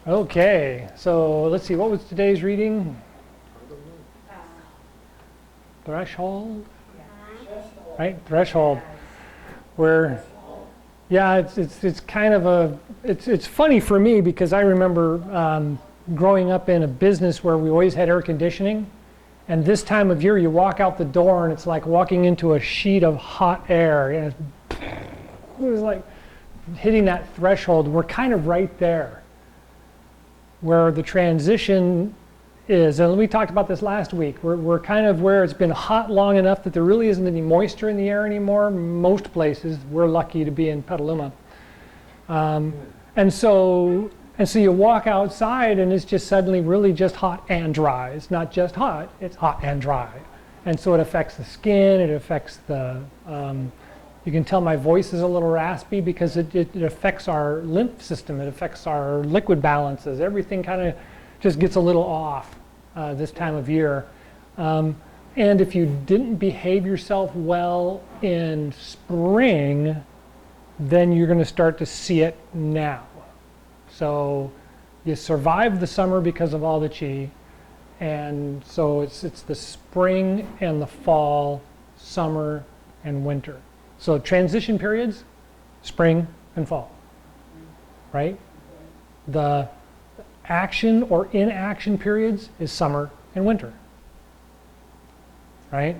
Okay, so let's see, what was today's reading? Threshold? Right, threshold. Where, yeah, it's kind of a, it's funny for me because I remember growing up in a business where we always had air conditioning. And this time of year, you walk out the door and it's like walking into a sheet of hot air. And it was like hitting that threshold. We're kind of right there where the transition is. And we talked about this last week. We're kind of where it's been hot long enough that there really isn't any moisture in the air anymore. Most places, we're lucky to be in Petaluma. And so you walk outside and it's just suddenly really just hot and dry. It's not just hot, it's hot and dry. And so it affects the skin, it affects the, you can tell my voice is a little raspy because it affects our lymph system, it affects our liquid balances. Everything kind of just gets a little off this time of year. And if you didn't behave yourself well in spring, then you're going to start to see it now. So you survive the summer because of all the chi, and so it's the spring and the fall, summer and winter. So transition periods, spring and fall, right? The action or inaction periods is summer and winter, right?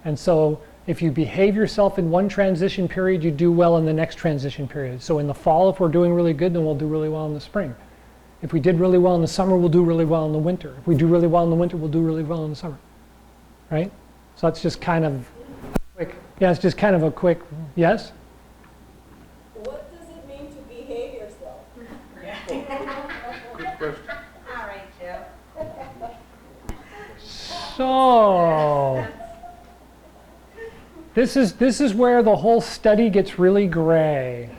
And so if you behave yourself in one transition period, you do well in the next transition period. So in the fall, if we're doing really good, then we'll do really well in the spring. If we did really well in the summer, we'll do really well in the winter. If we do really well in the winter, we'll do really well in the summer, right? So that's just kind of quick. Yeah, it's just kind of a quick, yes? What does it mean to behave yourself? All right, Joe. So this is where the whole study gets really gray.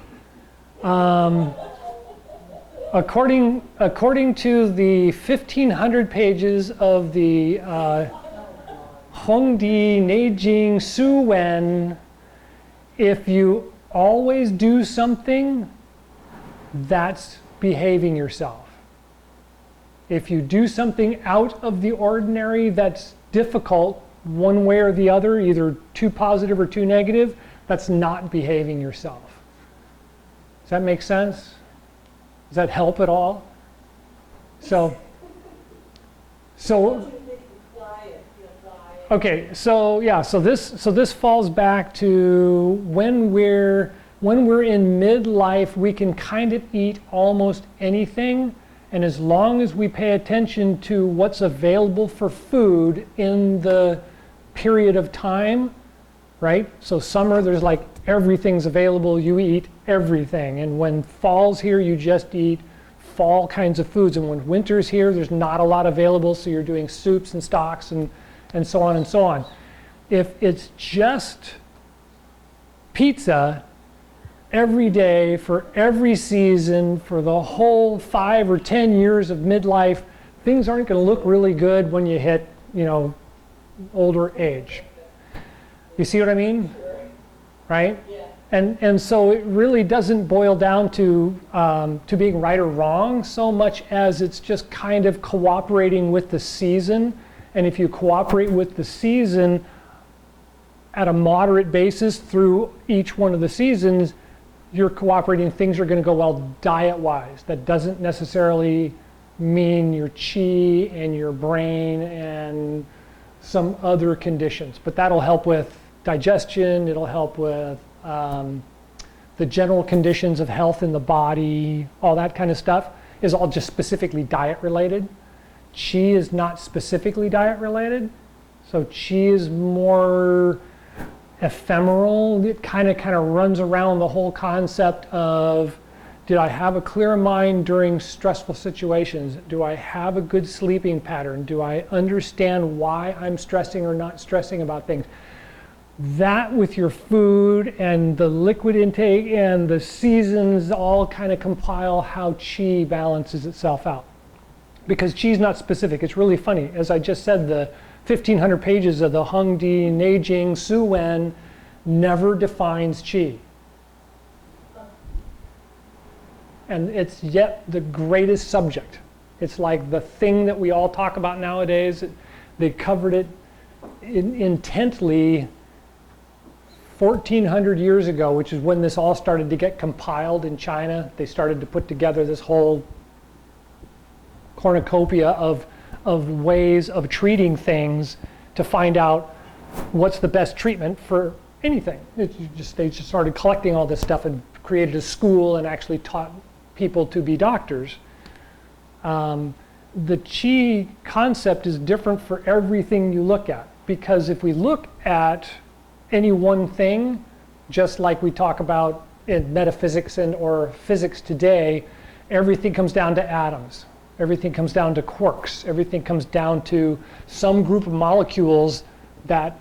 According to the 1,500 pages of the Hongdi Neijing Su Wen, if you always do something, that's behaving yourself. If you do something out of the ordinary that's difficult, one way or the other, either too positive or too negative, that's not behaving yourself. Does that make sense? Does that help at all? So okay, so yeah, so this falls back to when we're in midlife, we can kind of eat almost anything, and as long as we pay attention to what's available for food in the period of time, right? So summer, there's like everything's available, you eat everything. And when fall's here, you just eat fall kinds of foods. And when winter's here, there's not a lot available, so you're doing soups and stocks and so on and so on. If it's just pizza every day for every season for the whole 5 or 10 years of midlife, things aren't going to look really good when you hit, older age. You see what I mean? Right? Yeah. And so it really doesn't boil down to being right or wrong so much as it's just kind of cooperating with the season. And if you cooperate with the season at a moderate basis through each one of the seasons, you're cooperating, things are going to go well diet-wise. That doesn't necessarily mean your chi and your brain and some other conditions, but that'll help with digestion, it'll help with the general conditions of health in the body, all that kind of stuff is all just specifically diet related. Chi is not specifically diet related, so chi is more ephemeral. It kind of runs around the whole concept of, did I have a clear mind during stressful situations? Do I have a good sleeping pattern? Do I understand why I'm stressing or not stressing about things? That with your food and the liquid intake and the seasons all kind of compile how chi balances itself out. Because chi is not specific. It's really funny. As I just said, the 1,500 pages of the Hongdi Neijing Su Wen never defines chi. And it's yet the greatest subject. It's like the thing that we all talk about nowadays. They covered it intently 1,400 years ago, which is when this all started to get compiled in China. They started to put together this whole cornucopia of ways of treating things to find out what's the best treatment for anything. They just started collecting all this stuff and created a school and actually taught people to be doctors. The Chi concept is different for everything you look at, because if we look at any one thing, just like we talk about in metaphysics or physics today, everything comes down to atoms. Everything comes down to quarks. Everything comes down to some group of molecules that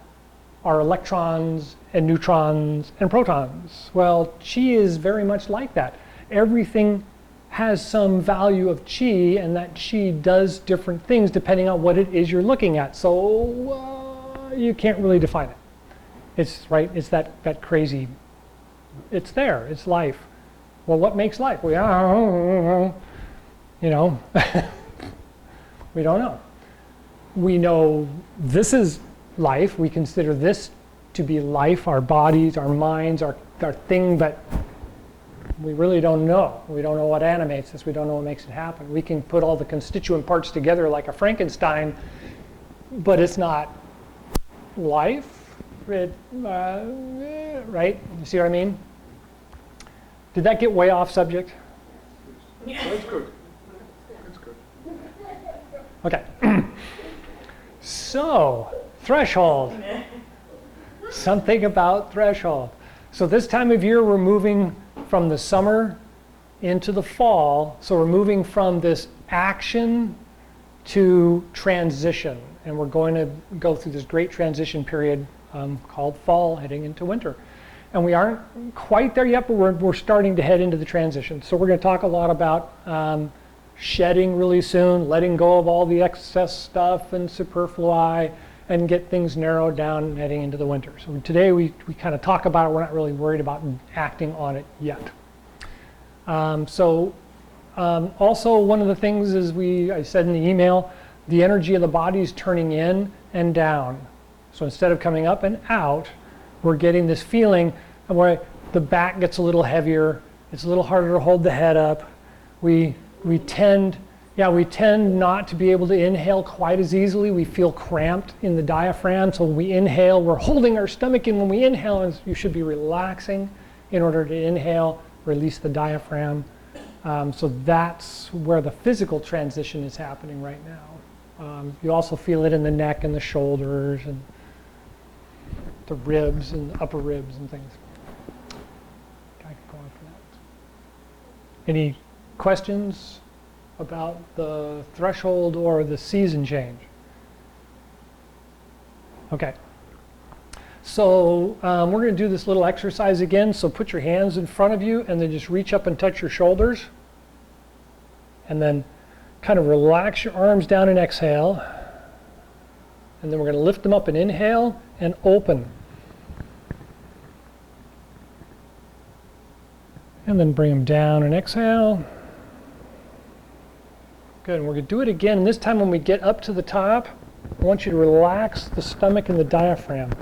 are electrons and neutrons and protons. Well, Chi is very much like that. Everything has some value of Chi, and that Chi does different things depending on what it is you're looking at. So you can't really define it. It's right. It's that crazy. It's there. It's life. Well, what makes life? We we don't know. We know this is life. We consider this to be life. Our bodies, our minds, our thing, but we really don't know. We don't know what animates us. We don't know what makes it happen. We can put all the constituent parts together like a Frankenstein, but it's not life. Right? You see what I mean? Did that get way off subject? That's good. That's good. Okay. So, threshold. Something about threshold. So this time of year we're moving from the summer into the fall. So we're moving from this action to transition. And we're going to go through this great transition period called fall, heading into winter. And we aren't quite there yet, but we're starting to head into the transition. So we're going to talk a lot about shedding really soon, letting go of all the excess stuff and superfluous, and get things narrowed down heading into the winter. So today we kind of talk about it. We're not really worried about acting on it yet. Also one of the things is I said in the email, the energy of the body is turning in and down. So instead of coming up and out, we're getting this feeling where the back gets a little heavier. It's a little harder to hold the head up. We tend not to be able to inhale quite as easily. We feel cramped in the diaphragm. So when we inhale, we're holding our stomach in. When we inhale, and you should be relaxing in order to inhale, release the diaphragm. So that's where the physical transition is happening right now. You also feel it in the neck and the shoulders and the ribs and the upper ribs and things. I could go on for that. Any questions about the threshold or the season change? Okay. So we're going to do this little exercise again. So put your hands in front of you and then just reach up and touch your shoulders. And then kind of relax your arms down and exhale. And then we're going to lift them up and inhale and open. And then bring them down and exhale. Good, and we're going to do it again. And this time when we get up to the top, I want you to relax the stomach and the diaphragm.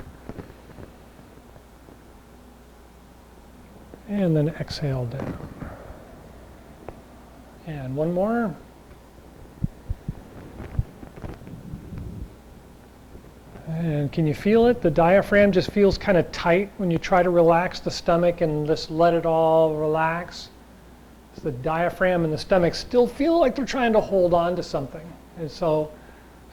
And then exhale down. And one more. And can you feel it? The diaphragm just feels kind of tight when you try to relax the stomach and just let it all relax. So the diaphragm and the stomach still feel like they're trying to hold on to something. And so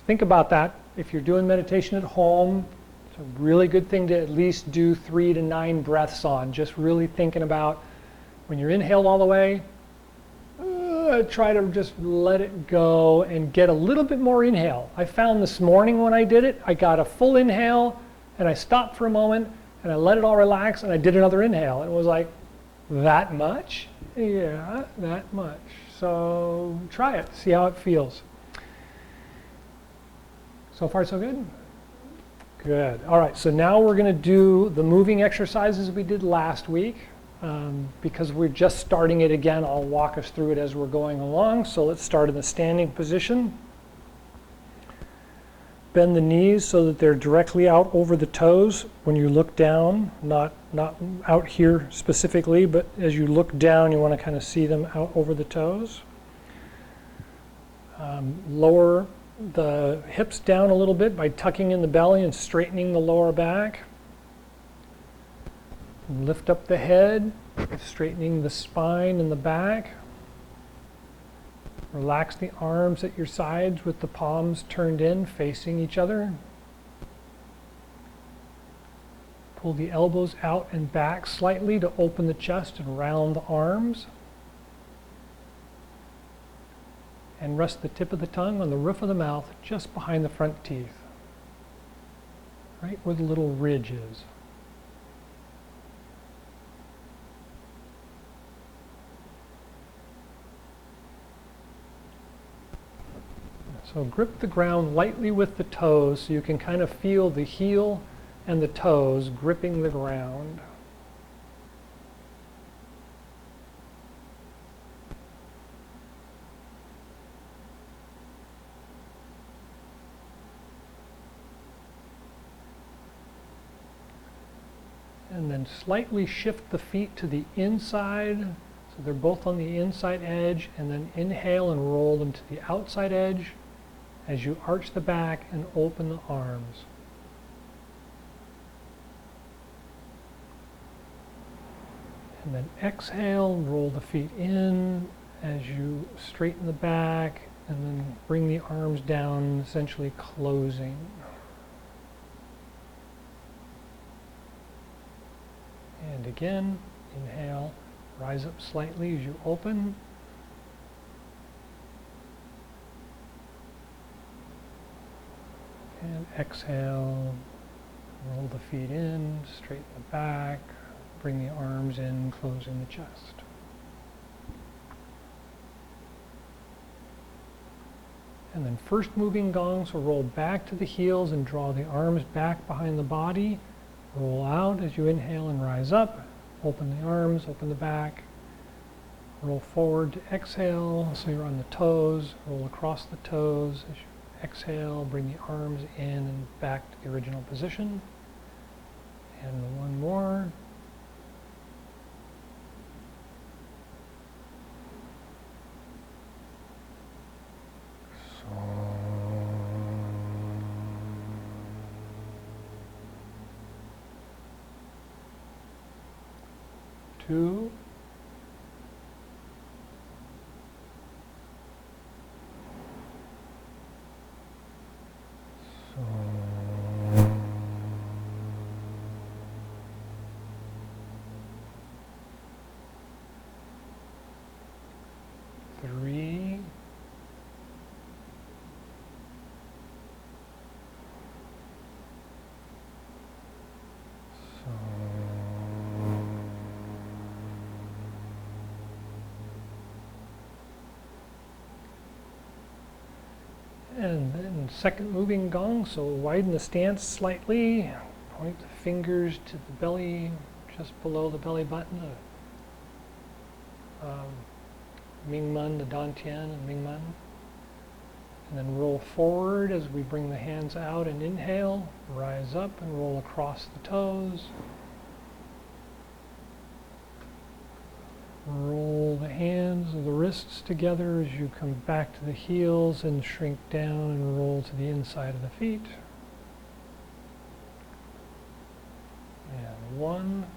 think about that. If you're doing meditation at home, it's a really good thing to at least do 3 to 9 breaths on. Just really thinking about when you're inhaled all the way, try to just let it go and get a little bit more inhale. I found this morning when I did it, I got a full inhale and I stopped for a moment and I let it all relax and I did another inhale. It was like, that much? Yeah, that much. So try it, see how it feels. So far so good? Good. All right, so now we're going to do the moving exercises we did last week. because we're just starting it again, I'll walk us through it as we're going along. So let's start in the standing position. Bend the knees so that they're directly out over the toes when you look down, not out here specifically, but as you look down, you want to kind of see them out over the toes. Lower the hips down a little bit by tucking in the belly and straightening the lower back. Lift up the head, straightening the spine and the back. Relax the arms at your sides with the palms turned in, facing each other. Pull the elbows out and back slightly to open the chest and round the arms. And rest the tip of the tongue on the roof of the mouth just behind the front teeth, right where the little ridge is. So grip the ground lightly with the toes so you can kind of feel the heel and the toes gripping the ground. And then slightly shift the feet to the inside, so they're both on the inside edge, and then inhale and roll them to the outside edge as you arch the back and open the arms. And then exhale, roll the feet in as you straighten the back, and then bring the arms down, essentially closing. And again, inhale, rise up slightly as you open. And exhale, roll the feet in, straighten the back, bring the arms in, closing the chest. And then first moving gong, so roll back to the heels and draw the arms back behind the body. Roll out as you inhale and rise up. Open the arms, open the back. Roll forward to exhale, so you're on the toes. Roll across the toes as you exhale, bring the arms in and back to the original position. And one more. Two. Three. And then second moving gong, so widen the stance slightly, point the fingers to the belly, just below the belly button, Ming Men, the Dantian and Ming Men. And then roll forward as we bring the hands out and inhale, rise up and roll across the toes. Roll the hands or the wrists together as you come back to the heels and shrink down and roll to the inside of the feet. And one.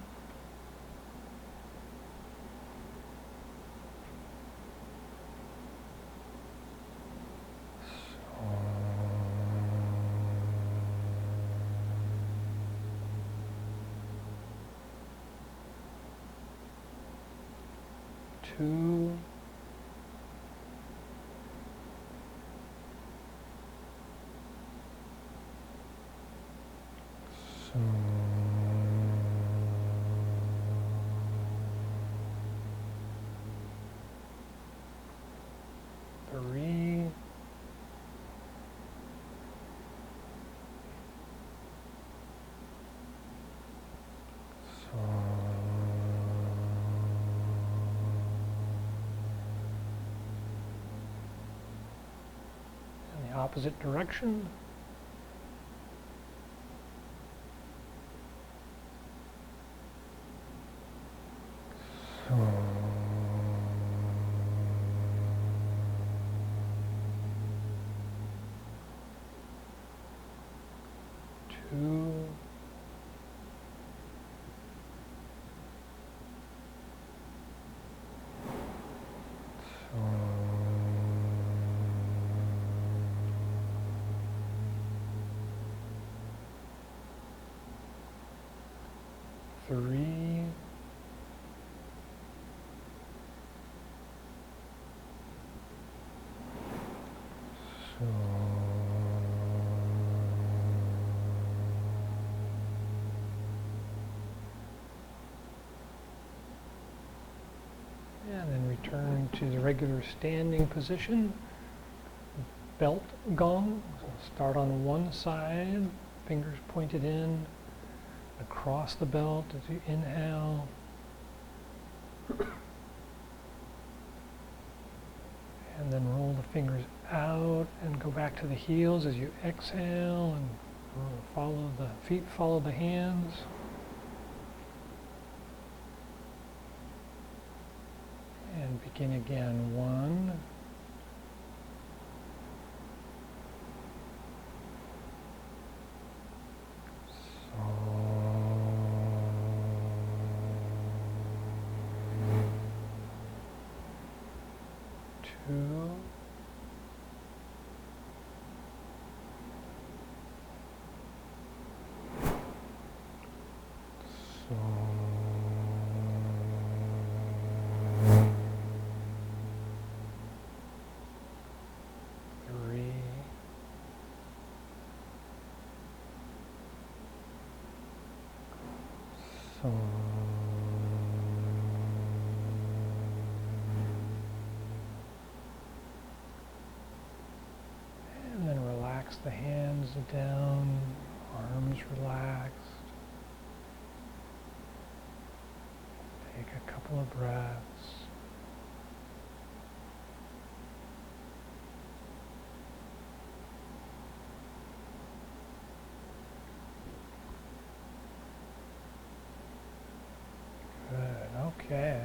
Two. So. Three. So. opposite direction. So, 2. Three. So, and then return to the regular standing position. Belt gong. So start on one side, fingers pointed in, across the belt as you inhale. And then roll the fingers out and go back to the heels as you exhale, and follow the feet, follow the hands. And begin again. 1. Two. So, 3. So, and then relax the hands down, arms relaxed. Take a couple of breaths. Good, okay.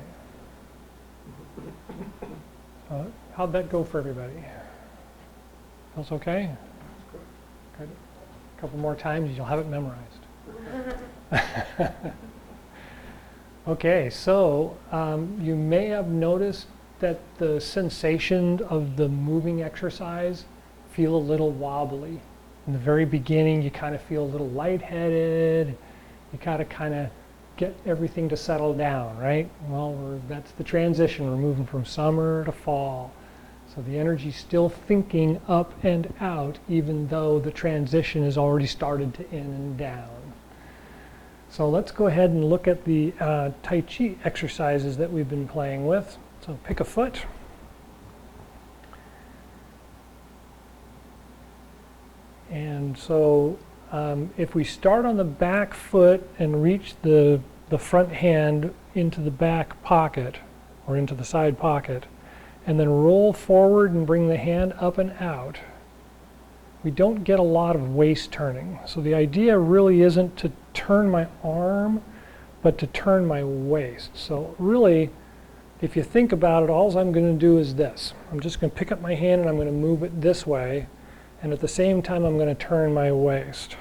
How'd that go for everybody? Feels okay? Good. A couple more times, you'll have it memorized. Okay, so you may have noticed that the sensation of the moving exercise feel a little wobbly. In the very beginning, you kind of feel a little lightheaded. You gotta kind of get everything to settle down, right? Well, that's the transition. We're moving from summer to fall. So the energy's still thinking up and out, even though the transition has already started to in and down. So let's go ahead and look at the Tai Chi exercises that we've been playing with. So pick a foot. And so if we start on the back foot and reach the front hand into the back pocket or into the side pocket, and then roll forward and bring the hand up and out, we don't get a lot of waist turning. So the idea really isn't to turn my arm, but to turn my waist. So really, if you think about it, all I'm going to do is this. I'm just going to pick up my hand and I'm going to move it this way, and at the same time I'm going to turn my waist.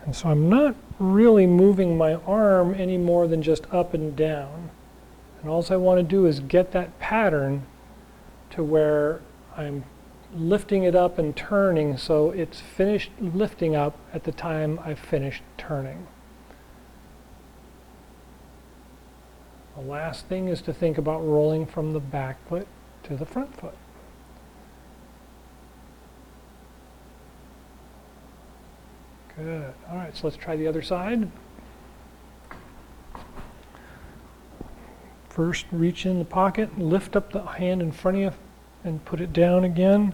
And so I'm not really moving my arm any more than just up and down. And all I want to do is get that pattern to where I'm lifting it up and turning, so it's finished lifting up at the time I've finished turning. The last thing is to think about rolling from the back foot to the front foot. Good. All right, so let's try the other side. First, reach in the pocket, lift up the hand in front of you and put it down again.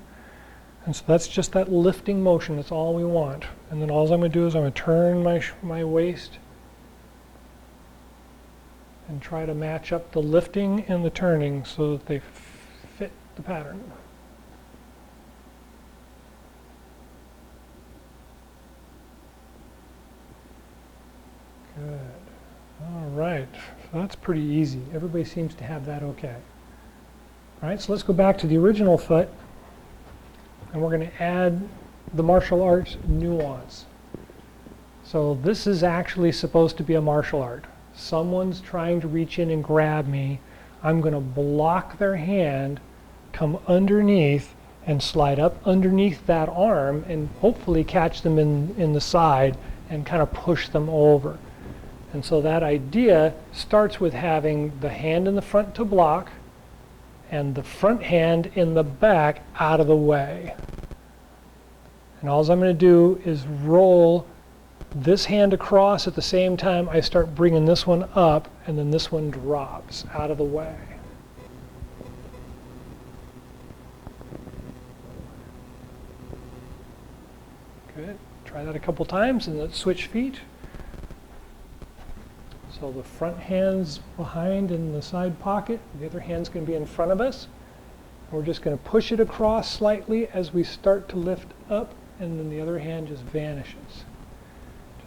And so that's just that lifting motion. That's all we want. And then all I'm going to do is I'm going to turn my waist and try to match up the lifting and the turning so that they fit the pattern. Good. All right. So that's pretty easy. Everybody seems to have that okay. All right, so let's go back to the original foot, and we're going to add the martial arts nuance. So this is actually supposed to be a martial art. Someone's trying to reach in and grab me. I'm going to block their hand, come underneath, and slide up underneath that arm, and hopefully catch them in the side and kind of push them over. And so that idea starts with having the hand in the front to block and the front hand in the back out of the way. And all I'm going to do is roll this hand across at the same time I start bringing this one up, and then this one drops out of the way. Good. Try that a couple times, and let's switch feet. So the front hand's behind in the side pocket. The other hand's going to be in front of us. We're just going to push it across slightly as we start to lift up, and then the other hand just vanishes.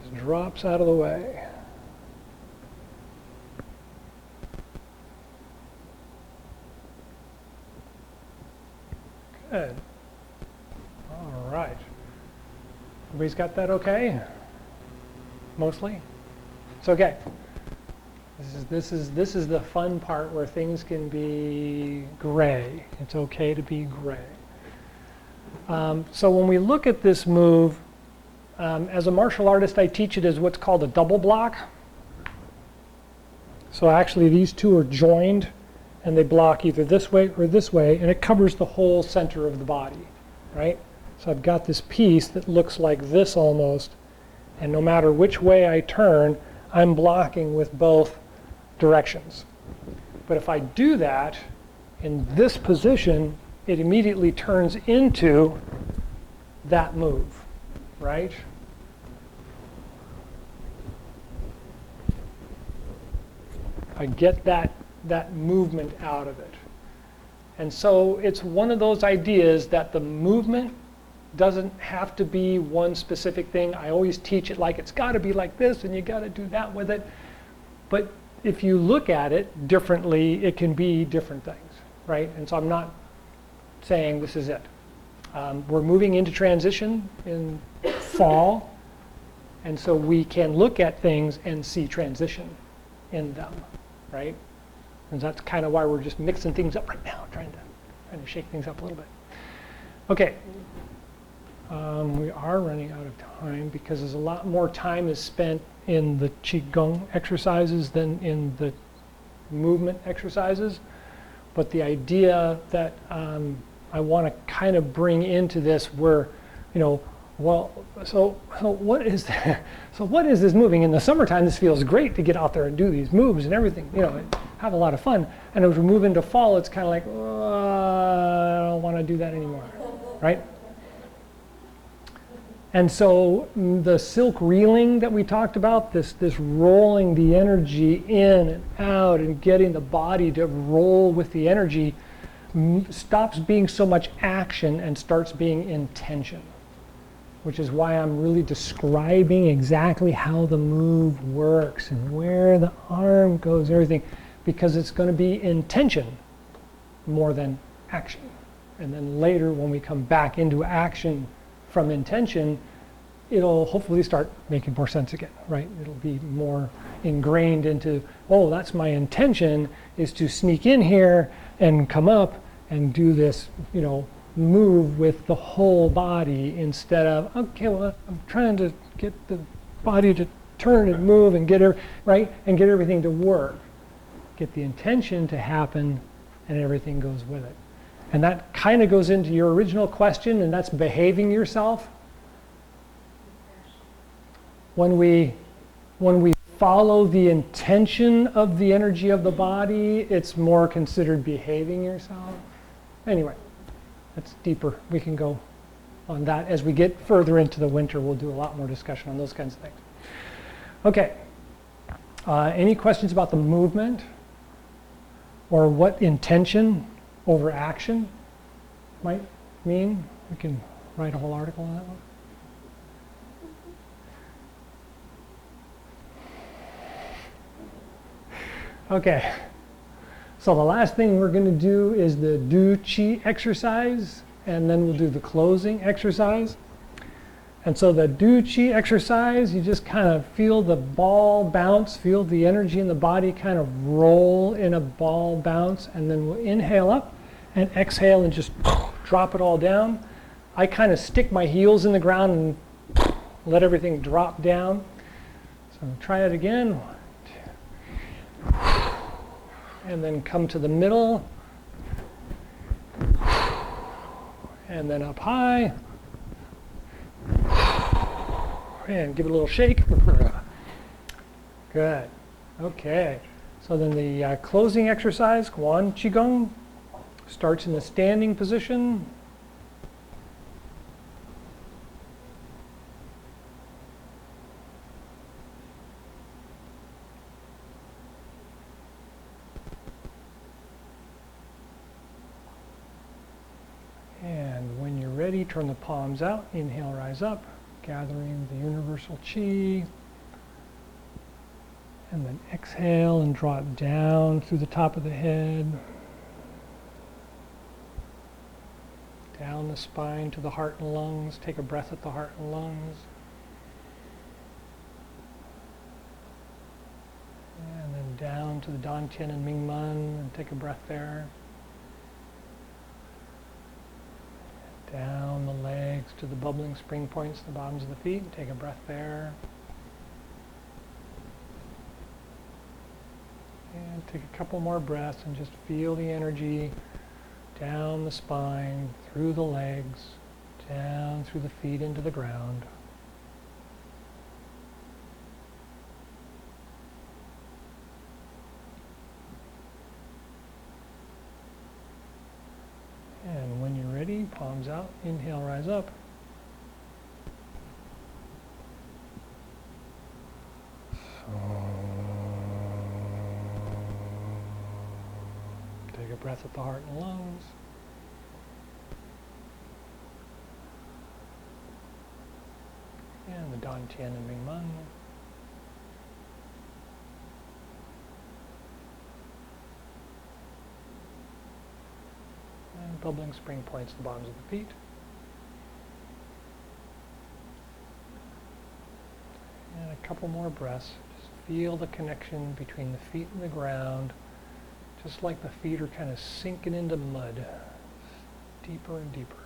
Just drops out of the way. Good. All right. Everybody's got that okay? Mostly? It's okay. This is the fun part where things can be gray. It's okay to be gray. So when we look at this move, as a martial artist, I teach it as what's called a double block. So actually these two are joined, and they block either this way or this way, and it covers the whole center of the body, right? So I've got this piece that looks like this almost, and no matter which way I turn, I'm blocking with both directions. But if I do that in this position, it immediately turns into that move, right? I get that movement out of it. And so it's one of those ideas that the movement doesn't have to be one specific thing. I always teach it like it's got to be like this, and you got to do that with it. But if you look at it differently, it can be different things, right? And so I'm not saying this is it. We're moving into transition in fall, and so we can look at things and see transition in them, right? And that's kind of why we're just mixing things up right now, trying to shake things up a little bit. Okay. We are running out of time because there's a lot more time is spent in the Chi Gung exercises than in the movement exercises. But the idea that I want to kind of bring into this where, well, so what is that? So what is this moving? In the summertime, this feels great to get out there and do these moves and everything, have a lot of fun. And as we move into fall, it's kind of like, I don't want to do that anymore, right? And so the silk reeling that we talked about, this rolling the energy in and out and getting the body to roll with the energy, stops being so much action and starts being intention, which is why I'm really describing exactly how the move works and where the arm goes and everything, because it's going to be intention more than action. And then later when we come back into action from intention, it'll hopefully start making more sense again, right? It'll be more ingrained into, oh, that's my intention, is to sneak in here and come up and do this, move with the whole body instead of, okay, well, I'm trying to get the body to turn and move and get everything to work. Get the intention to happen, and everything goes with it. And that kind of goes into your original question, and that's behaving yourself. When we follow the intention of the energy of the body, it's more considered behaving yourself. Anyway, that's deeper. We can go on that. As we get further into the winter, we'll do a lot more discussion on those kinds of things. Okay. Any questions about the movement or what intention over action might mean? We can write a whole article on that one. Okay. So the last thing we're going to do is the do Chi exercise, and then we'll do the closing exercise. And so the do Chi exercise, you just kind of feel the ball bounce, feel the energy in the body kind of roll in a ball bounce, and then we'll inhale up and exhale and just drop it all down. I kind of stick my heels in the ground and let everything drop down. So try it again. And then come to the middle. And then up high. And give it a little shake. Good. Okay. So then the closing exercise, Chi Gung, starts in the standing position. And when you're ready, turn the palms out. Inhale, rise up, gathering the universal chi. And then exhale and draw it down through the top of the head. Down the spine to the heart and lungs. Take a breath at the heart and lungs. And then down to the Dantian and Mingmen, and take a breath there. Down the legs to the bubbling spring points, the bottoms of the feet. Take a breath there. And take a couple more breaths and just feel the energy down the spine, through the legs, down through the feet into the ground. And when you're ready, palms out, inhale, rise up. Take a breath at the heart and lungs. And the Dantian and Mingmen. And bubbling spring points, the bottoms of the feet. And a couple more breaths. Just feel the connection between the feet and the ground. Just like the feet are kind of sinking into mud, deeper and deeper.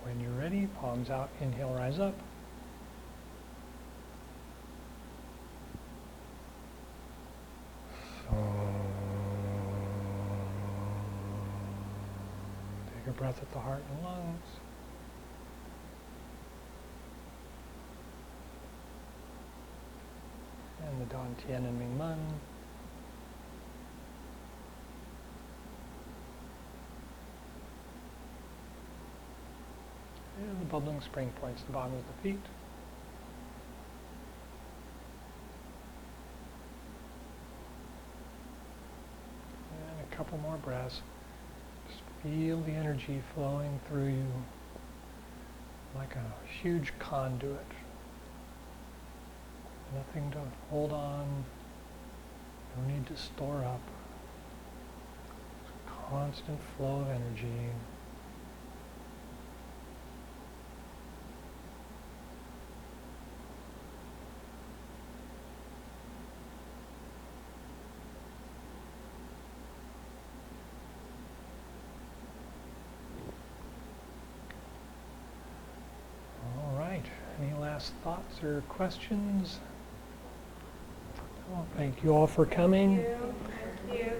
When you're ready, palms out, inhale, rise up. Take a breath at the heart and lungs. And the Dantian and Mingmen. And the bubbling spring points, the bottom of the feet. And a couple more breaths. Just feel the energy flowing through you like a huge conduit. Nothing to hold on, no need to store up. Just constant flow of energy. All right, any last thoughts or questions? Well, thank you all for coming. Thank you.